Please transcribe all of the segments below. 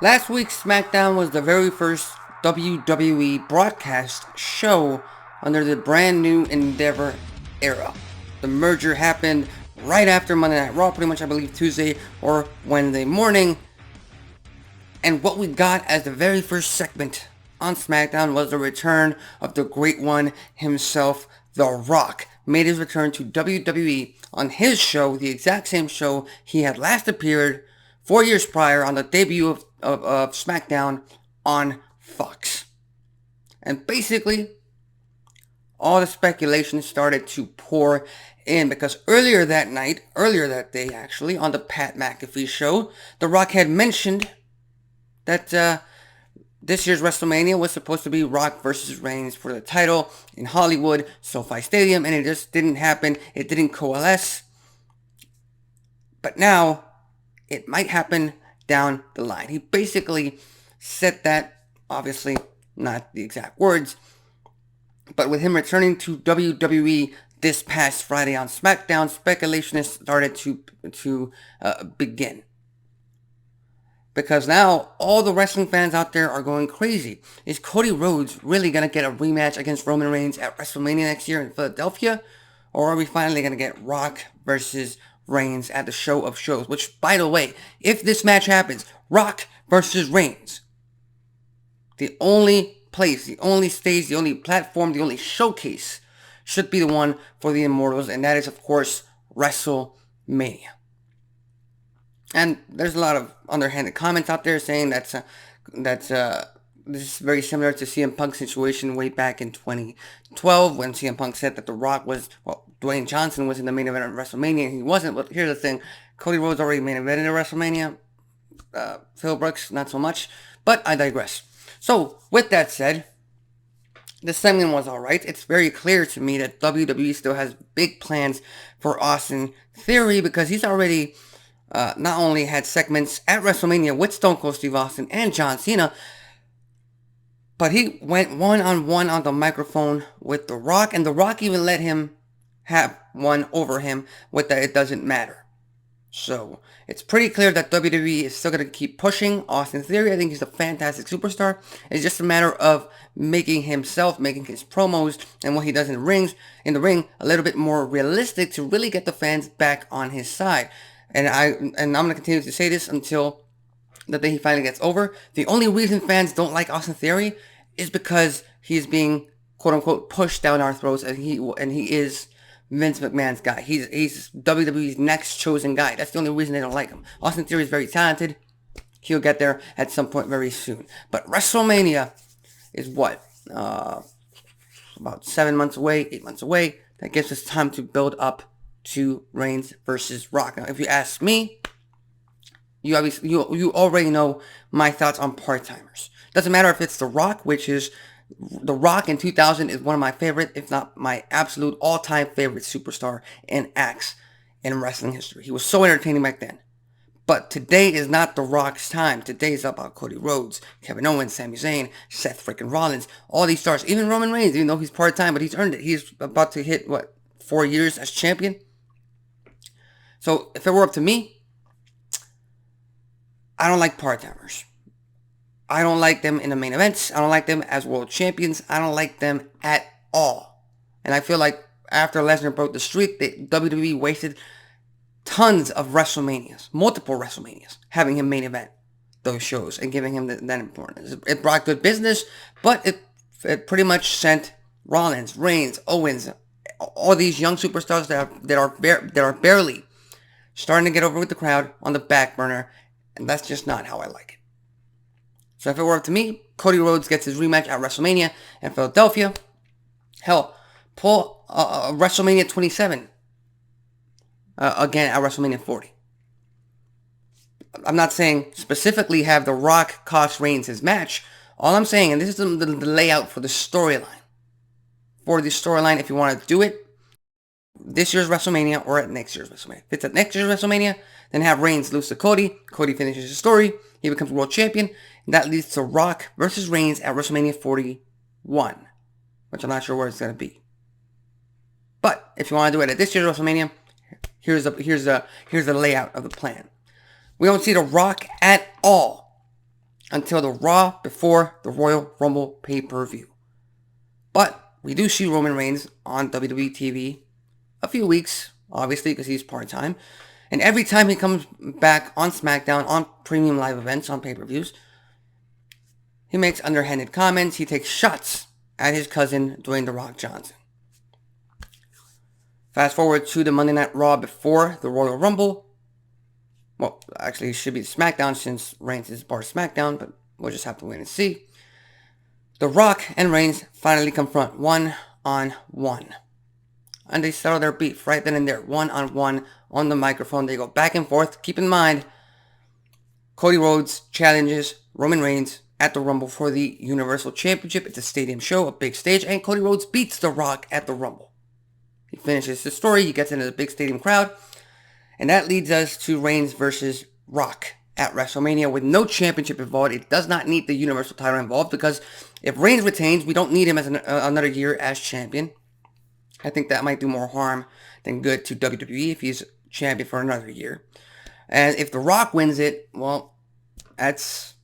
Last week's SmackDown was the very first WWE broadcast show under the brand new Endeavor era. The merger happened right after Monday Night Raw, pretty much I believe Tuesday or Wednesday morning. And what we got as the very first segment on SmackDown was the return of the great one himself, The Rock. Made his return to WWE on his show, the exact same show he had last appeared 4 years prior on the debut of SmackDown on Fox. And basically, all the speculation started to pour in because earlier that day actually, on the Pat McAfee show, The Rock had mentioned that this year's WrestleMania was supposed to be Rock versus Reigns for the title in Hollywood, SoFi Stadium, and it just didn't happen. It didn't coalesce. But now, it might happen down the line. He basically said that, obviously not the exact words, but with him returning to WWE this past Friday on SmackDown, speculation has started to begin. Because now all the wrestling fans out there are going crazy. Is Cody Rhodes really going to get a rematch against Roman Reigns at WrestleMania next year in Philadelphia? Or are we finally going to get Rock versus Reigns at the show of shows? Which, by the way, if this match happens, Rock versus Reigns, the only place, the only stage, the only platform, the only showcase should be the one for the Immortals, and that is, of course, WrestleMania. And there's a lot of underhanded comments out there saying this is very similar to CM Punk's situation way back in 2012 when CM Punk said that The Rock was, Dwayne Johnson was in the main event of WrestleMania and he wasn't. But here's the thing, Cody Rhodes already main evented at WrestleMania. Phil Brooks, not so much. But I digress. So, with that said, the segment was alright. It's very clear to me that WWE still has big plans for Austin Theory because he's already not only had segments at WrestleMania with Stone Cold Steve Austin and John Cena, but he went one-on-one on the microphone with The Rock, and The Rock even let him have one over him with the It Doesn't Matter. So, it's pretty clear that WWE is still going to keep pushing Austin Theory. I think he's a fantastic superstar. It's just a matter of making his promos and what he does in the ring a little bit more realistic to really get the fans back on his side. And I'm going to continue to say this until the day he finally gets over. The only reason fans don't like Austin Theory is because he's being quote unquote pushed down our throats, and he is Vince McMahon's guy. He's WWE's next chosen guy. That's the only reason they don't like him. Austin Theory is very talented. He'll get there at some point very soon. But WrestleMania is what? About 7 months away, 8 months away. That gives us time to build up to Reigns versus Rock. Now, if you ask me, you already know my thoughts on part-timers. Doesn't matter if it's The Rock, which is The Rock in 2000 is one of my favorite, if not my absolute all-time favorite superstar and acts in wrestling history. He was so entertaining back then. But today is not The Rock's time. Today is about Cody Rhodes, Kevin Owens, Sami Zayn, Seth freaking Rollins, all these stars. Even Roman Reigns, even though he's part-time, but he's earned it. He's about to hit, 4 years as champion? So, if it were up to me, I don't like part-timers. I don't like them in the main events. I don't like them as world champions. I don't like them at all. And I feel like after Lesnar broke the streak, WWE wasted tons of WrestleManias, multiple WrestleManias, having him main event those shows and giving him that importance. It brought good business, but it pretty much sent Rollins, Reigns, Owens, all these young superstars that are barely starting to get over with the crowd on the back burner, and that's just not how I like it. So if it were up to me, Cody Rhodes gets his rematch at WrestleMania in Philadelphia. Hell, pull WrestleMania 27 again at WrestleMania 40. I'm not saying specifically have The Rock cost Reigns his match. All I'm saying, and this is the layout for the storyline. For the storyline, if you want to do it, this year's WrestleMania or at next year's WrestleMania. If it's at next year's WrestleMania, then have Reigns lose to Cody. Cody finishes his story. He becomes world champion. And that leads to Rock versus Reigns at WrestleMania 41, which I'm not sure where it's going to be. But if you want to do it at this year's WrestleMania, here's the layout of the plan. We don't see The Rock at all until the Raw before the Royal Rumble pay-per-view. But we do see Roman Reigns on WWE TV a few weeks, obviously, because he's part-time. And every time he comes back on SmackDown, on premium live events, on pay-per-views, he makes underhanded comments. He takes shots at his cousin, Dwayne "The Rock" Johnson. Fast forward to the Monday Night Raw before the Royal Rumble. Well, actually, it should be SmackDown since Reigns is part of SmackDown, but we'll just have to wait and see. The Rock and Reigns finally confront one-on-one. And they settle their beef right then and there, one-on-one on the microphone. They go back and forth. Keep in mind, Cody Rhodes challenges Roman Reigns at the Rumble for the Universal Championship. It's a stadium show, a big stage, and Cody Rhodes beats The Rock at the Rumble. He finishes the story. He gets into the big stadium crowd. And that leads us to Reigns versus Rock at WrestleMania with no championship involved. It does not need the Universal title involved because if Reigns retains, we don't need him as another year as champion. I think that might do more harm than good to WWE if he's champion for another year. And if The Rock wins it, well, that's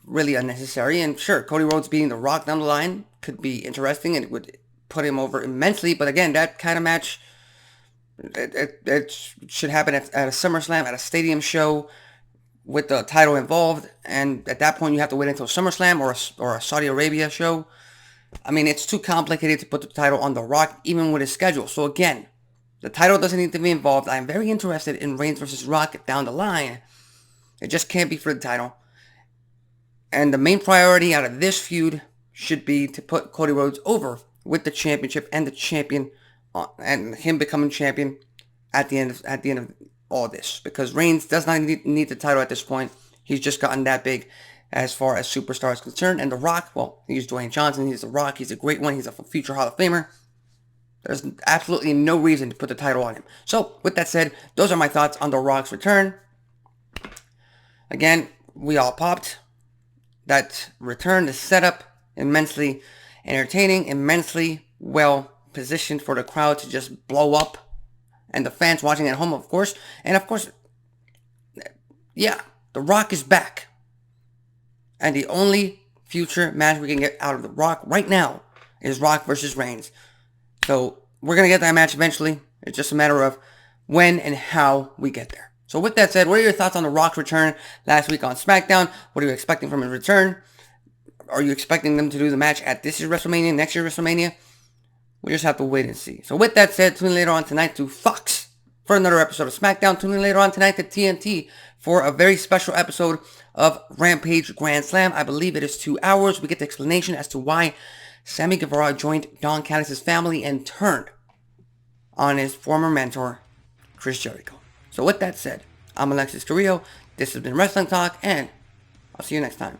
really unnecessary. And sure, Cody Rhodes beating The Rock down the line could be interesting and it would put him over immensely. But again, that kind of match, it should happen at a SummerSlam, at a stadium show with the title involved. And at that point, you have to wait until SummerSlam or a Saudi Arabia show. I mean, it's too complicated to put the title on The Rock, even with his schedule. So again, the title doesn't need to be involved. I'm very interested in Reigns versus Rock down the line. It just can't be for the title. And the main priority out of this feud should be to put Cody Rhodes over with the championship and the champion, and him becoming champion at the end of all this. Because Reigns does not need the title at this point. He's just gotten that big as far as superstar is concerned. And The Rock, well, he's Dwayne Johnson. He's The Rock. He's a great one. He's a future Hall of Famer. There's absolutely no reason to put the title on him. So, with that said, those are my thoughts on The Rock's return. Again, we all popped. That return, the setup, immensely entertaining, immensely well positioned for the crowd to just blow up. And the fans watching at home, of course. And of course, yeah, The Rock is back. And the only future match we can get out of The Rock right now is Rock versus Reigns. So we're going to get that match eventually. It's just a matter of when and how we get there. So with that said, what are your thoughts on The Rock's return last week on SmackDown? What are you expecting from his return? Are you expecting them to do the match at this year's WrestleMania, next year's WrestleMania? We just have to wait and see. So with that said, tune in later on tonight to Fox for another episode of SmackDown. Tune in later on tonight to TNT for a very special episode of Rampage Grand Slam. I believe it is 2 hours. We get the explanation as to why Sammy Guevara joined Don Callis' family and turned on his former mentor, Chris Jericho. So with that said, I'm Alexis Carrillo. This has been Wrestling Talk, and I'll see you next time.